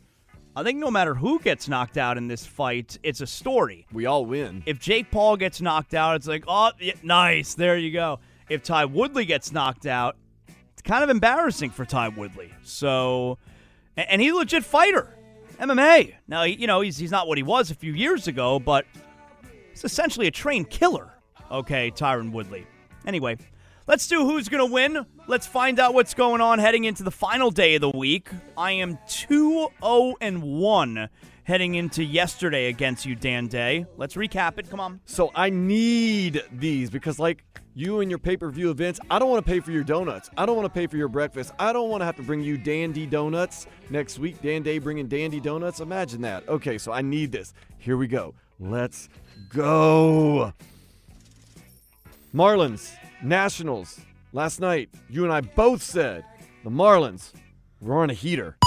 I think no matter who gets knocked out in this fight, it's a story. We all win. If Jake Paul gets knocked out, it's like, oh, yeah, nice, there you go. If Ty Woodley gets knocked out, it's kind of embarrassing for Ty Woodley. So, and he's a legit fighter, MMA. Now, he's not what he was a few years ago, but he's essentially a trained killer. Okay, Tyron Woodley. Anyway, let's do Who's Gonna Win. Let's find out what's going on heading into the final day of the week. I am 2-0-1 heading into yesterday against you, Dan Day. Let's recap it. Come on. So I need these because, like you and your pay-per-view events, I don't want to pay for your donuts. I don't want to pay for your breakfast. I don't want to have to bring you Dandy Donuts next week. Dan Day bringing Dandy Donuts. Imagine that. Okay, so I need this. Here we go. Let's go. Marlins, Nationals. Last night, you and I both said the Marlins were on a heater.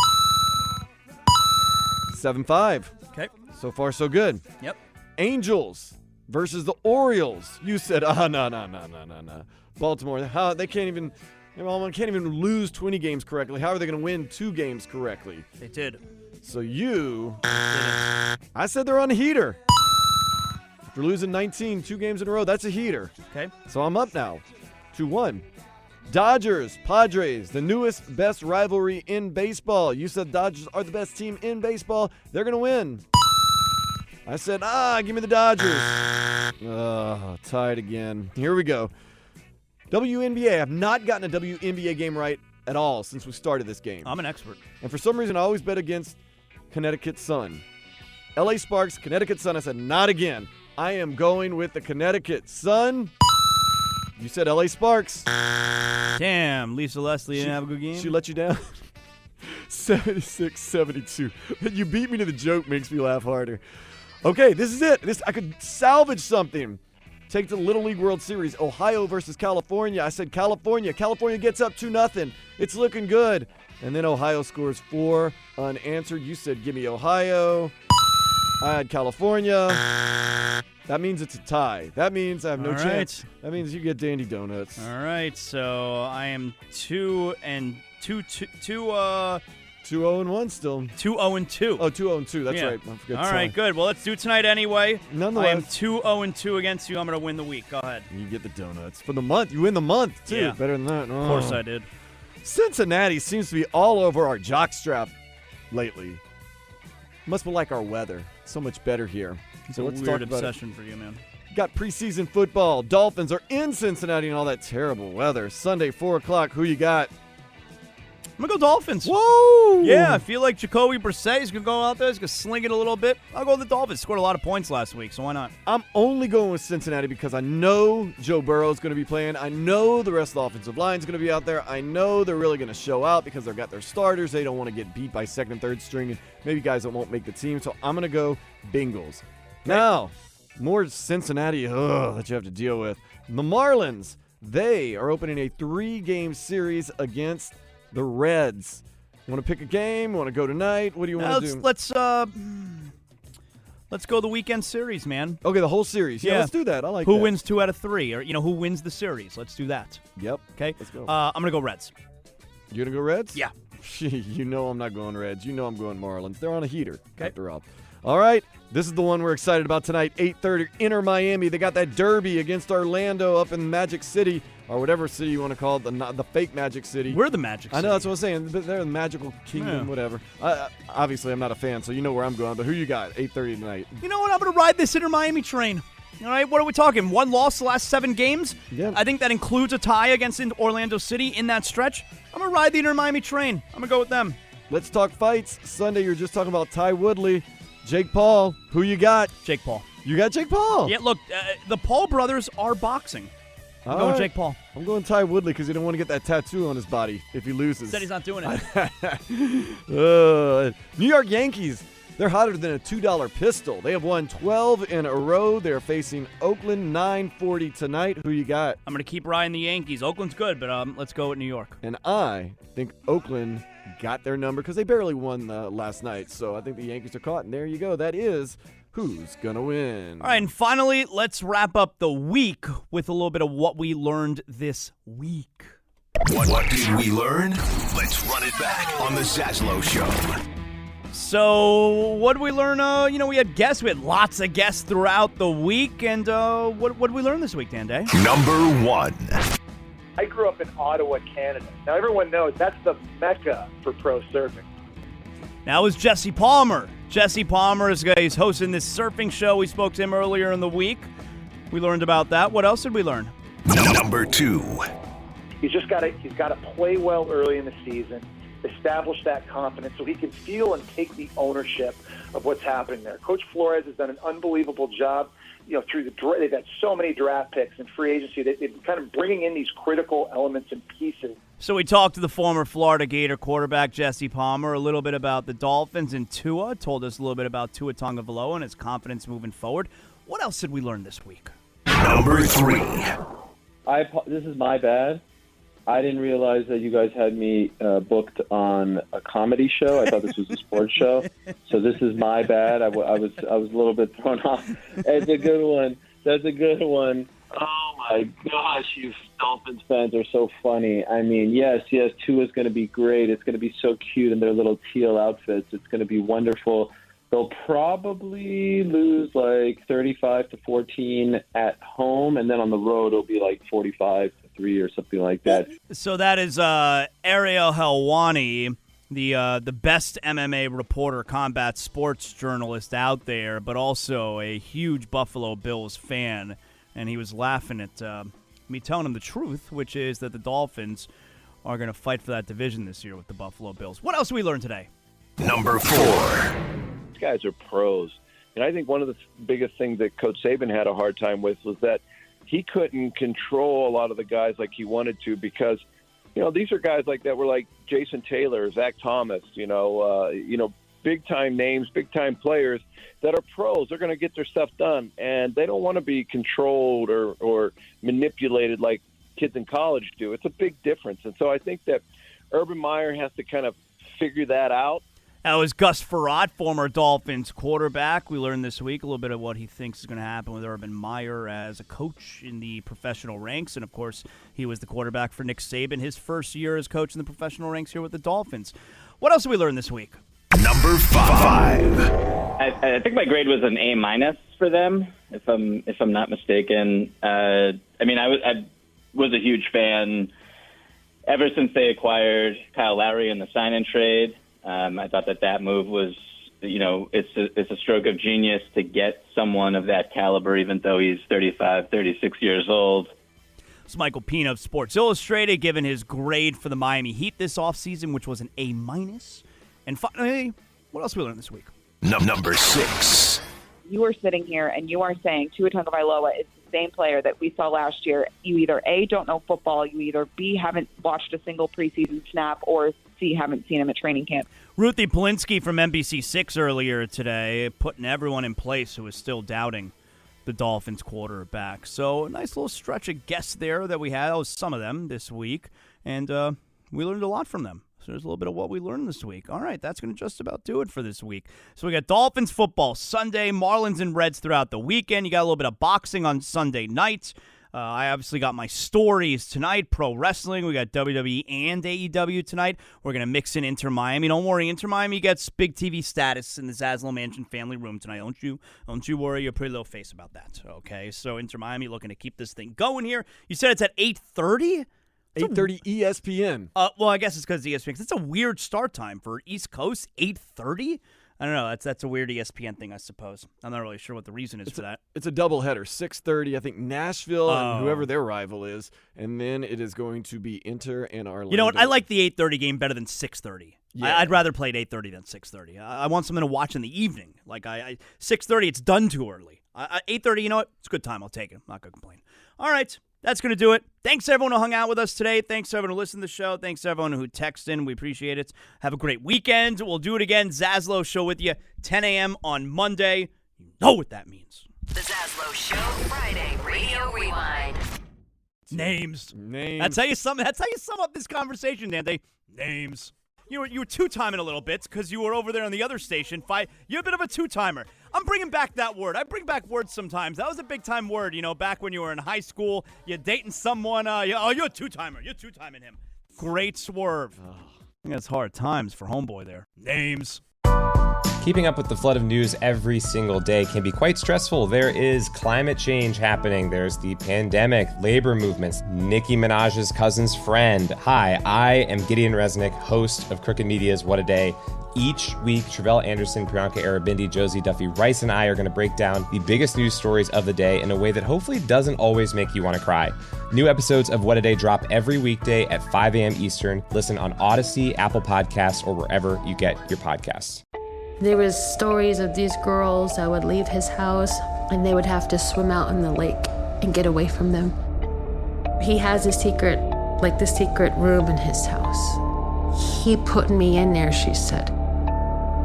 7-5. Okay. So far, so good. Yep. Angels versus the Orioles. You said, no. Baltimore, they can't even lose 20 games correctly. How are they going to win 2 games correctly? They did. So I said they're on a heater. After losing 19, 2 games in a row, that's a heater. Okay. So I'm up now, 2-1. Dodgers, Padres, the newest, best rivalry in baseball. You said Dodgers are the best team in baseball. They're going to win. I said, give me the Dodgers. Tied again. Here we go. WNBA. I've not gotten a WNBA game right at all since we started this game. I'm an expert. And for some reason, I always bet against Connecticut Sun. LA Sparks, Connecticut Sun. I said, not again. I am going with the Connecticut Sun. You said LA Sparks. Damn, Lisa Leslie didn't have a good game. She let you down. 76-72. You beat me to the joke makes me laugh harder. Okay, this is it. I could salvage something. Take to the Little League World Series. Ohio versus California. I said California. California gets up 2-0. It's looking good. And then Ohio scores 4 unanswered. You said give me Ohio. I had California. That means it's a tie. That means I have no chance. That means you get Dandy Donuts. All right, so I am 2-0-1 still. 2-0-2. Oh, 2-0-2. That's right. I forgot. All right, good. Well, let's do tonight anyway. Nonetheless, I am 2-0-2 against you. I'm going to win the week. Go ahead. You get the donuts for the month. You win the month too. Yeah. Better than that. Of course I did. Cincinnati seems to be all over our jockstrap lately. Must be like our weather. So much better here. It's So a let's weird talk about obsession for you, man. Got preseason football. Dolphins are in Cincinnati and all that terrible weather. Sunday, 4 o'clock. Who you got? I'm going to go Dolphins. Whoa! Yeah, I feel like Jacoby Brissett is going to go out there. He's going to sling it a little bit. I'll go with the Dolphins. Scored a lot of points last week, so why not? I'm only going with Cincinnati because I know Joe Burrow is going to be playing. I know the rest of the offensive line is going to be out there. I know they're really going to show out because they've got their starters. They don't want to get beat by second and third string and maybe guys that won't make the team. So I'm going to go Bengals. Now, more Cincinnati that you have to deal with. The Marlins, they are opening a 3-game series against the Reds. You want to pick a game? Want to go tonight? What do you want to do? Let's go the weekend series, man. Okay, the whole series. Yeah, let's do that. I like who that. wins 2 out of 3, or who wins the series. Let's do that. Yep. Okay. Let's go. I'm gonna go Reds. You're gonna go Reds? Yeah. You know I'm not going Reds. You know I'm going Marlins. They're on a heater. After all. All right. This is the one we're excited about tonight. 8:30. Inter Miami. They got that derby against Orlando up in Magic City, or whatever city you want to call it, the fake Magic City. We're the Magic City. I know, that's what I'm saying. They're the magical kingdom, whatever. Obviously, I'm not a fan, so you know where I'm going. But who you got? 8:30 tonight. You know what? I'm going to ride this Inter Miami train. All right, what are we talking? 1 loss the last 7 games? Yeah. I think that includes a tie against Orlando City in that stretch. I'm going to ride the Inter Miami train. I'm going to go with them. Let's talk fights. Sunday, you're just talking about Ty Woodley. Jake Paul, who you got? Jake Paul. You got Jake Paul? Yeah, look, the Paul brothers are boxing. I'm going Jake Paul. I'm going Ty Woodley because he don't want to get that tattoo on his body if he loses. Said he's not doing it. New York Yankees, they're hotter than a $2 pistol. They have won 12 in a row. They're facing Oakland 9:40 tonight. Who you got? I'm going to keep riding the Yankees. Oakland's good, but let's go with New York. And I think Oakland got their number because they barely won last night. So I think the Yankees are caught. And there you go. That is who's going to win. All right, and finally, let's wrap up the week with a little bit of what we learned this week. What did we learn? Let's run it back on the Zaslow Show. So, what did we learn? We had guests. We had lots of guests throughout the week. And what did we learn this week, Dan Day? Number 1. I grew up in Ottawa, Canada. Now, everyone knows that's the mecca for pro surfing. Now is Jesse Palmer. Jesse Palmer he's hosting this surfing show. We spoke to him earlier in the week. We learned about that. What else did we learn? Number 2. He's got to play well early in the season, establish that confidence so he can feel and take the ownership of what's happening there. Coach Flores has done an unbelievable job. Through they've had so many draft picks and free agency. They've kind of bringing in these critical elements and pieces. So we talked to the former Florida Gator quarterback, Jesse Palmer, a little bit about the Dolphins and Tua. Told us a little bit about Tua Tagovailoa and his confidence moving forward. What else did we learn this week? Number 3. This is my bad. I didn't realize that you guys had me booked on a comedy show. I thought this was a sports show. So this is my bad. I was a little bit thrown off. It's a good one. That's a good one. Oh, my gosh, you Dolphins fans are so funny. I mean, yes, Tua's going to be great. It's going to be so cute in their little teal outfits. It's going to be wonderful. They'll probably lose like 35-14 at home, and then on the road it'll be like 45-3 or something like that. So that is Ariel Helwani, the best MMA reporter, combat sports journalist out there, but also a huge Buffalo Bills fan. And he was laughing at me telling him the truth, which is that the Dolphins are going to fight for that division this year with the Buffalo Bills. What else did we learn today? Number 4. These guys are pros. And I think one of the biggest things that Coach Saban had a hard time with was that he couldn't control a lot of the guys like he wanted to because, these are guys like that were like Jason Taylor, Zach Thomas, big-time names, big-time players that are pros. They're going to get their stuff done, and they don't want to be controlled or manipulated like kids in college do. It's a big difference. And so I think that Urban Meyer has to kind of figure that out. That was Gus Frerotte, former Dolphins quarterback. We learned this week a little bit of what he thinks is going to happen with Urban Meyer as a coach in the professional ranks. And, of course, he was the quarterback for Nick Saban his first year as coach in the professional ranks here with the Dolphins. What else did we learn this week? Number 5. I think my grade was an A- for them, if I'm not mistaken. I was a huge fan ever since they acquired Kyle Lowry in the sign-in trade. I thought that move was, it's a stroke of genius to get someone of that caliber, even though he's 35, 36 years old. It's Michael Pina of Sports Illustrated giving his grade for the Miami Heat this offseason, which was an A-. And finally, what else did we learn this week? Number 6. You are sitting here and you are saying Tua Tagovailoa is the same player that we saw last year. You either A, don't know football, you either B, haven't watched a single preseason snap, or C, haven't seen him at training camp. Ruthie Polinsky from NBC6 earlier today putting everyone in place who is still doubting the Dolphins quarterback. So a nice little stretch of guests there that we had. That was some of them this week, and we learned a lot from them. So there's a little bit of what we learned this week. All right, that's going to just about do it for this week. So we got Dolphins football Sunday, Marlins and Reds throughout the weekend. You got a little bit of boxing on Sunday night. I obviously got my stories tonight, pro wrestling. We got WWE and AEW tonight. We're going to mix in Inter Miami. Don't worry, Inter Miami gets big TV status in the Zaslow Mansion family room tonight. Don't you worry your pretty little face about that, okay? So Inter Miami looking to keep this thing going here. You said it's at 8:30? 8:30 ESPN. Well, I guess it's because ESPN. It's a weird start time for East Coast, 8:30? I don't know. That's a weird ESPN thing, I suppose. I'm not really sure what the reason is for that. It's a doubleheader. 6:30, I think Nashville and whoever their rival is, and then it is going to be Inter and Orlando. You know what? I like the 8:30 game better than 6:30. Yeah. I'd rather play at 8:30 than 6:30. I want something to watch in the evening. Like 6:30, it's done too early. 8:30, you know what? It's a good time. I'll take it. I'm not going to complain. All right. That's going to do it. Thanks to everyone who hung out with us today. Thanks to everyone who listened to the show. Thanks to everyone who texted in. We appreciate it. Have a great weekend. We'll do it again. Zaslow Show with you, 10 a.m. on Monday. You know what that means. The Zaslow Show Friday Radio Rewind. Names. That's how you sum up this conversation, Dan. Names. You were two-timing a little bit because you were over there on the other station. You're a bit of a two-timer. I'm bringing back that word. I bring back words sometimes. That was a big-time word, back when you were in high school. You're dating someone. You're a two-timer. You're two-timing him. Great swerve. I think that's hard times for homeboy there. Names. Keeping up with the flood of news every single day can be quite stressful. There is climate change happening. There's the pandemic, labor movements, Nicki Minaj's cousin's friend. Hi, I am Gideon Resnick, host of Crooked Media's What a Day. Each week, Travell Anderson, Priyanka Arabindi, Josie Duffy Rice, and I are going to break down the biggest news stories of the day in a way that hopefully doesn't always make you want to cry. New episodes of What a Day drop every weekday at 5 a.m. Eastern. Listen on Odyssey, Apple Podcasts, or wherever you get your podcasts. There was stories of these girls that would leave his house and they would have to swim out in the lake and get away from them. He has a secret room in his house. He put me in there, she said.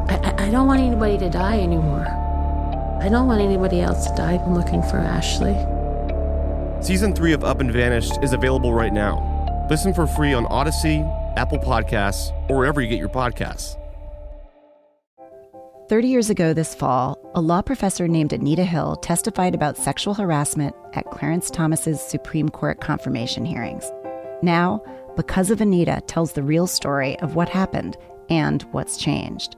I don't want anybody to die anymore. I don't want anybody else to die. I'm looking for Ashley. Season 3 of Up and Vanished is available right now. Listen for free on Odyssey, Apple Podcasts, or wherever you get your podcasts. 30 years ago this fall, a law professor named Anita Hill testified about sexual harassment at Clarence Thomas's Supreme Court confirmation hearings. Now, Because of Anita tells the real story of what happened and what's changed.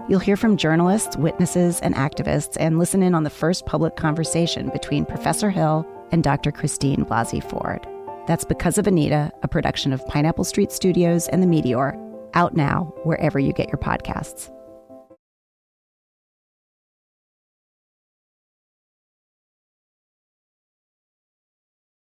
You'll hear from journalists, witnesses, and activists, and listen in on the first public conversation between Professor Hill and Dr. Christine Blasey Ford. That's Because of Anita, a production of Pineapple Street Studios and The Meteor, out now wherever you get your podcasts.